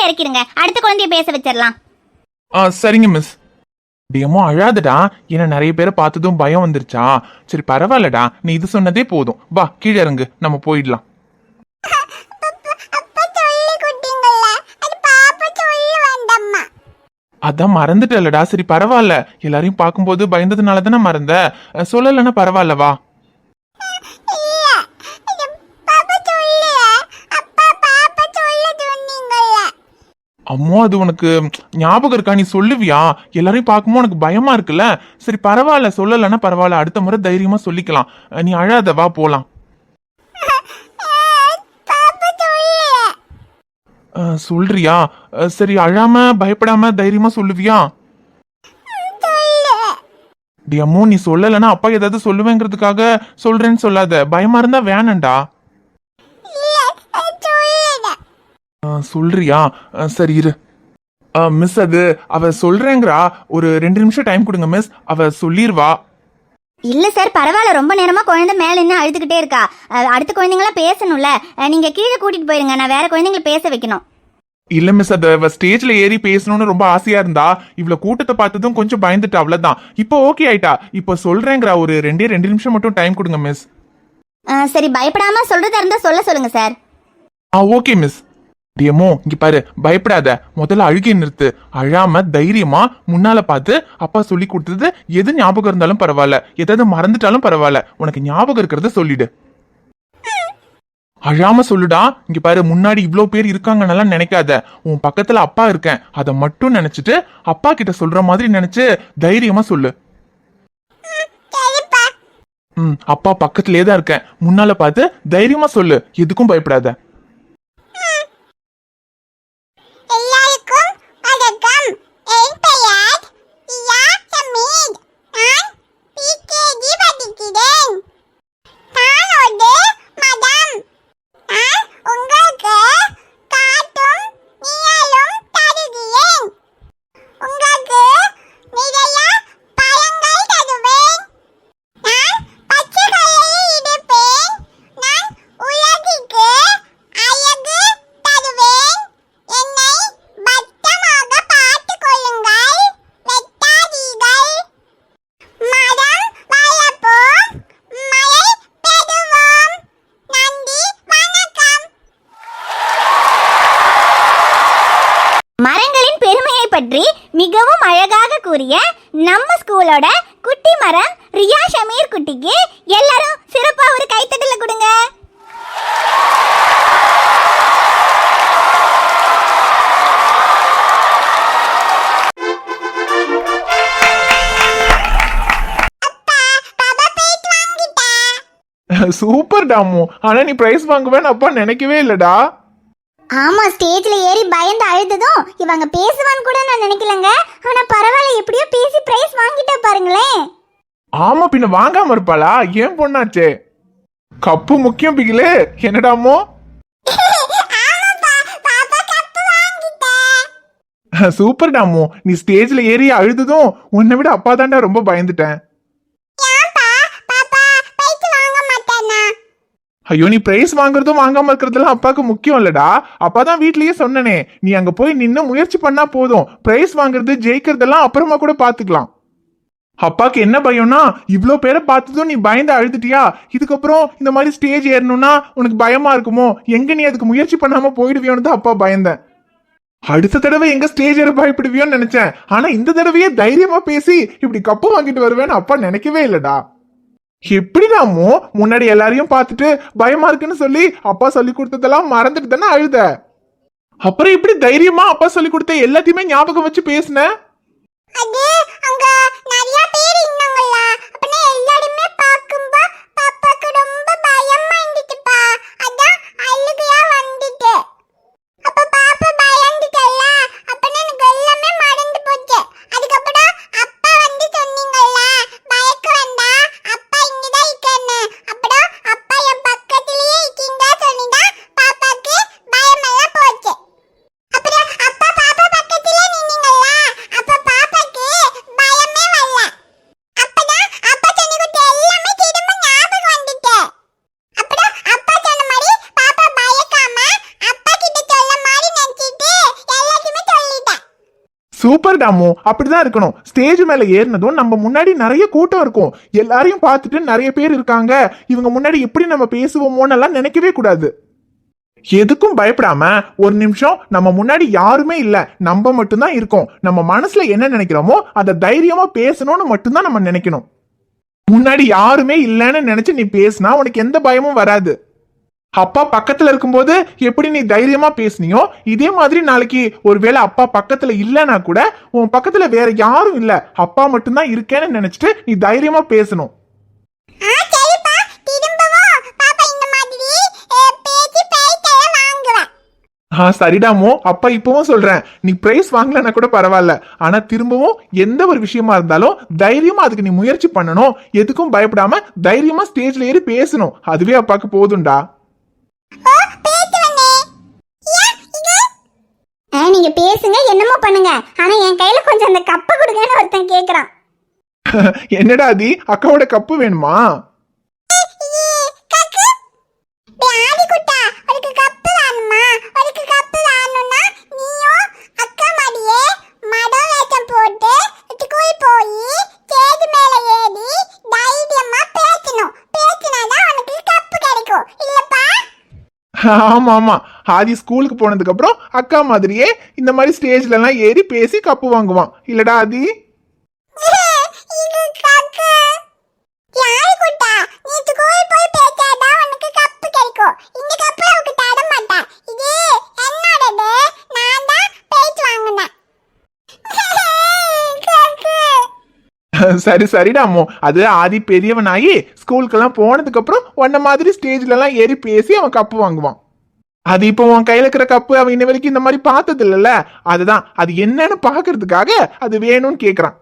கீழே இறக்கிடுங்க, அடுத்த குழந்தைய பேச வச்சிடலாம். சரிங்க மிஸ். டேமோ அழாதடா, ஏன்னா நிறைய பேரை பார்த்ததும் பயம் வந்துருச்சா? சரி பரவாயில்லடா, நீ இது சொன்னதே போதும், வா கீழே இறங்கு, நம்ம போயிடலாம். அதான் மறந்துட்டலடா. சரி பரவாயில்ல, எல்லாரையும் பார்க்கும்போது பயந்ததுனால தானே மறந்த, சொல்லலைன்னா பரவாயில்ல வா. அம்மோ அது உனக்கு ஞாபகம் இருக்கா? நீ சொல்லுவியா? எல்லாரையும் பார்க்கும்போது உனக்கு பயமா இருக்குல்ல. சரி பரவாயில்ல, சொல்லலைன்னா பரவாயில்ல, அடுத்த முறை தைரியமா சொல்லிக்கலாம். நீ அழாத, வா போலாம். சொல்றியா? சரி அழாம பயப்படாம தைரியமா சொல்லுவியா? அம்மோ நீ சொல்லலைன்னா அப்பா ஏதாவது சொல்லுவேங்கிறதுக்காக சொல்றேன்னு சொல்லாத, பயமா இருந்தா வேணாண்டா. சொல்றியா? சரி இரு. மிஸ் அது அவ சொல்றேங்கிறா, ஒரு 2 நிமிஷம் டைம் கொடுங்க மிஸ், அவ சொல்லிருவா. இல்ல சார் பரவாயில்ல, ரொம்ப நேரமா குழந்தை மேல நின்று அழுதுகிட்டே இருக்கா. அடுத்த குழந்தைங்களா பேசணும்ல, நீங்க கீழே கூட்டிட்டு போயிருங்க, நான் வேற குழந்தைங்களை பேச வைக்கணும். இல்ல மிஸ், அது ஸ்டேஜ்ல ஏறி பேசணும்னு ரொம்ப ஆசையா இருந்தா, இவ்வளவு கூட்டத்தை பார்த்ததும் கொஞ்சம் பயந்துட்டு, அவ்வளவுதான். இப்போ ஓகே ஆயிட்டா, இப்போ சொல்றேங்கிறா, ஒரு 2 நிமிஷம் மட்டும் டைம் கொடுங்க மிஸ். சரி பயப்படாம சொல்றதா இருந்தா சொல்லுங்க சார். Okay miss. டியமோ இங்க பாரு, பயப்படாத, முதல்ல அழுகை நிறுத்து, அழாம தைரியமா முன்னால பார்த்து அப்பா சொல்லி கொடுத்தது எது ஞாபகம் இருந்தாலும் பரவாயில்ல, எதாவது மறந்துட்டாலும் பரவாயில்ல, உனக்கு ஞாபகம் இருக்கிறத சொல்லிடு. அழாம சொல்லுடா. இங்க பாரு, முன்னாடி இவ்ளோ பேர் இருக்காங்கன்னு நினைக்காத, உன் பக்கத்துல அப்பா இருக்கேன், அதை மட்டும் நினைச்சிட்டு அப்பா கிட்ட சொல்ற மாதிரி நினைச்சு தைரியமா சொல்லு. அப்பா பக்கத்திலே தான் இருக்கேன், முன்னால பார்த்து தைரியமா சொல்லு, எதுக்கும் பயப்படாத. பற்றி மிகவும் அழகாக கூறிய நம்ம ஸ்கூலோட குட்டி மரம் ரியா ஷமீர் குட்டிக்கு எல்லாரும் சிறப்பா ஒரு கைத்தட்டல கொடுங்க. சூப்பர் டாமு, ஆனா நீ பிரைஸ் வாங்குவேன்னு அப்பா நினைக்கவே இல்லடா. ஆமா, ஸ்டேஜ்ல ஏறி பயந்து அழுததும் இவங்க பேசுவான்னு கூட நான் நினைக்கலங்க. ஆனா பரவாயில்ல, எப்படியோ பேசி பிரைஸ் வாங்கிட்டா பாருங்களேன். ஆமா, பின்ன வாங்காம இருப்பாளா? ஏன் பொண்ணாச்சே, கப்பு முக்கியம் பிகிலே. என்னடாமோ சூப்பர் டாமு, நீ ஸ்டேஜ்ல ஏறி அழுததும் உன்னை விட அப்பா தாண்டா ரொம்ப பயந்துட்டேன். ஐயோ, நீ பிரைஸ் வாங்குறதும் வாங்காம இருக்கிறதெல்லாம் அப்பாவுக்கு முக்கியம் இல்லடா. அப்பா தான் வீட்லயே சொன்னனே, நீ அங்க போய் நின்னு முயற்சி பண்ணா போதும், பிரைஸ் வாங்குறது ஜெயிக்கிறதெல்லாம் அப்புறமா கூட பாத்துக்கலாம். அப்பாக்கு என்ன பயம்னா, இவ்ளோ பேரை பார்த்ததும் நீ பயந்து அழுதுட்டியா, இதுக்கப்புறம் இந்த மாதிரி ஸ்டேஜ் ஏறணும்னா உனக்கு பயமா இருக்குமோ, எங்க நீ அதுக்கு முயற்சி பண்ணாம போயிடுவியோன்னு தான் அப்பா பயந்தேன். அடுத்த தடவை எங்க ஸ்டேஜ் ஏற பயப்படுவியோன்னு நினைச்சேன். ஆனா இந்த தடவையே தைரியமா பேசி இப்படி கப்பு வாங்கிட்டு வருவேன்னு அப்பா நினைக்கவே இல்லடா. எப்படிடாமோ முன்னாடி எல்லாரையும் பார்த்துட்டு பயமா இருக்குன்னு சொல்லி அப்பா சொல்லி கொடுத்ததெல்லாம் மறந்துட்டு தானே அழுத, அப்புறம் இப்படி தைரியமா அப்பா சொல்லி கொடுத்த எல்லாத்தையுமே ஞாபகம் வச்சு பேசுன. சூப்பர் டாமு, அப்படிதான் இருக்கணும். ஸ்டேஜ் மேல ஏறினதும் நம்ம முன்னாடி நிறைய கூட்டம் இருக்கும். எல்லாரையும் பார்த்துட்டு நிறைய பேர் இருக்காங்க, இவங்க முன்னாடி எப்படி நம்ம பேசுவோமோன்னு எல்லாம் நினைக்கவே கூடாது. எதுக்கும் பயப்படாம ஒரு நிமிஷம் நம்ம முன்னாடி யாருமே இல்ல, நம்ம மட்டும்தான் இருக்கோம், நம்ம மனசுல என்ன நினைக்கிறோமோ அதை தைரியமா பேசணும்னு மட்டும்தான் நம்ம நினைக்கணும். முன்னாடி யாருமே இல்லைன்னு நினைச்சு நீ பேசினா உனக்கு எந்த பயமும் வராது. அப்பா பக்கத்துல இருக்கும்போது எப்படி நீ தைரியமா பேசுனியோ இதே மாதிரி நாளைக்கு ஒருவேளை அப்பா பக்கத்துல இல்லைன்னா கூட உன் பக்கத்துல வேற யாரும் இல்ல, அப்பா மட்டும்தான் இருக்கேன்னு நினைச்சிட்டு நீ தைரியமா பேசணும். சரிடாமோ, அப்பா இப்பவும் சொல்றேன், நீ பிரைஸ் வாங்கலன்னா கூட பரவாயில்ல, ஆனா திரும்பவும் எந்த ஒரு விஷயமா இருந்தாலும் தைரியமா அதுக்கு நீ முயற்சி பண்ணணும். எதுக்கும் பயப்படாம தைரியமா ஸ்டேஜ்ல ஏறி பேசணும். அதுவே அப்பாக்கு போதும்டா. நீங்க பேசுங்க, என்னமோ பண்ணுங்க, ஆனா என் கையில கொஞ்சம் அந்த கப்பை கொடுங்கன்னு ஒருத்தன் கேக்குறான். என்னடா அதி, அக்காவோட கப்பு வேணுமா? ஆமா ஆமா, ஆதி ஸ்கூலுக்கு போனதுக்கு அப்புறம் அக்கா மாதிரியே இந்த மாதிரி ஸ்டேஜ்ல எல்லாம் ஏறி பேசி கப்பு வாங்குவான் இல்லடா ஆதி? சரி சரிடாமோ, அது ஆதி பெரியவனாயி ஸ்கூலுக்கெல்லாம் போனதுக்கு அப்புறம் உன்ன மாதிரி ஸ்டேஜ்ல எல்லாம் ஏறி பேசி அவன் கப்பு வாங்குவான். அது இப்போ உன் கையில இருக்கிற கப்பு அவன் இன்ன வரைக்கும் இந்த மாதிரி பார்த்தது இல்லைல்ல, அதுதான் அது என்னன்னு பாக்குறதுக்காக அது வேணும்னு கேக்குறான்.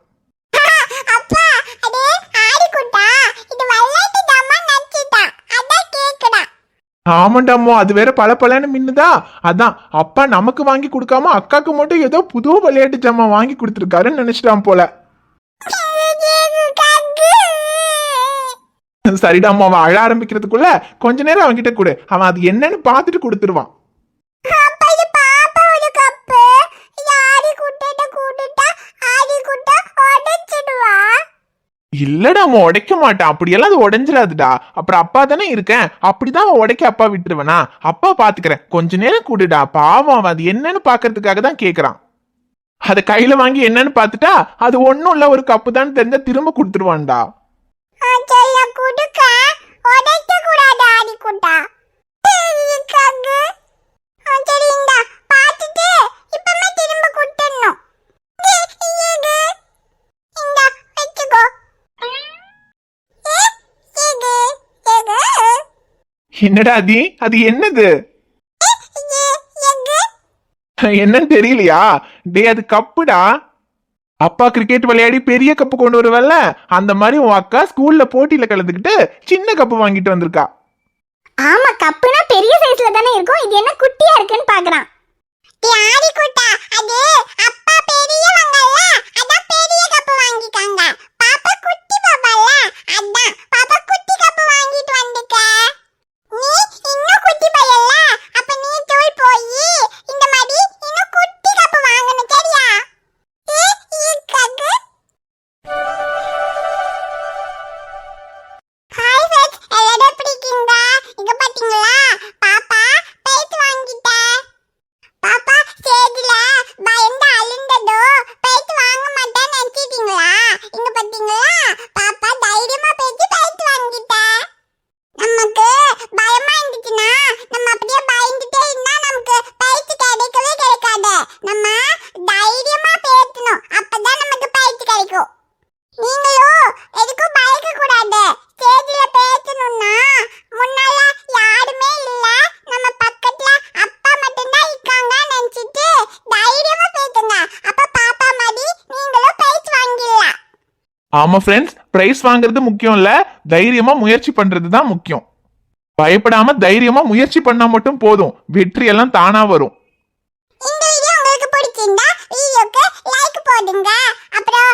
ஆமாண்டாமோ, அது வேற பல பலன்னு மின்னுதா. அதான் அப்பா நமக்கு வாங்கி கொடுக்காம அக்காக்கு மட்டும் ஏதோ புது விளையாட்டு ஜாமான் வாங்கி கொடுத்துருக்காருன்னு நினைச்சிட்டான் போல. சரிடாமா, அவன் அழ ஆரம்பிக்கிறதுக்குள்ள கொஞ்ச நேரம் அவன் கிட்ட கொடு, அவன் அது என்னன்னு பார்த்துட்டு கொடுத்துருவான். இல்லடாமா, உடைக்க மாட்டான், அப்படியெல்லாம் அது உடைஞ்சிடாதுடா. அப்புறம் அப்பா தானே இருக்கேன், அப்படிதான் அவன் உடைக்க அப்பா விட்டுருவனா? அப்பா பாத்துக்கிறேன், கொஞ்ச நேரம் கூடுடா. பாவம், அவன் அது என்னன்னு பாக்குறதுக்காக தான் கேக்குறான். அதை கையில வாங்கி என்னன்னு பாத்துட்டா அது ஒண்ணும் இல்ல, ஒரு கப்பு தான் தெரிஞ்சா திரும்ப கொடுத்துருவான்டா. என்னடா அது என்னது? என்னன்னு தெரியலையா? டே, அது கப்புடா. அப்பா கிரிக்கெட் விளையாடி பெரிய கப்பு கொண்டு வருவல்ல, அந்த மாதிரி உன் அக்கா ஸ்கூல்ல போட்டியில கலந்துக்கிட்டு சின்ன கப்பு வாங்கிட்டு வந்திருக்கா. ஆமா, கப்புனா பெரிய சைஸ்ல தானே இருக்கும், இது என்ன குட்டியா இருக்குன்னு பாக்குறான். ஆமா ஃப்ரெண்ட்ஸ், பிரைஸ் வாங்குறது முக்கியம் இல்ல, தைரியமா முயற்சி பண்றது தான் முக்கியம். பயப்படாம தைரியமா முயற்சி பண்ணா மட்டும் போதும், வெற்றி எல்லாம் தானா வரும். இந்த வீடியோ உங்களுக்கு பிடிச்சிருந்தா வீடியோக்கு லைக் போடுங்க, அப்புறம்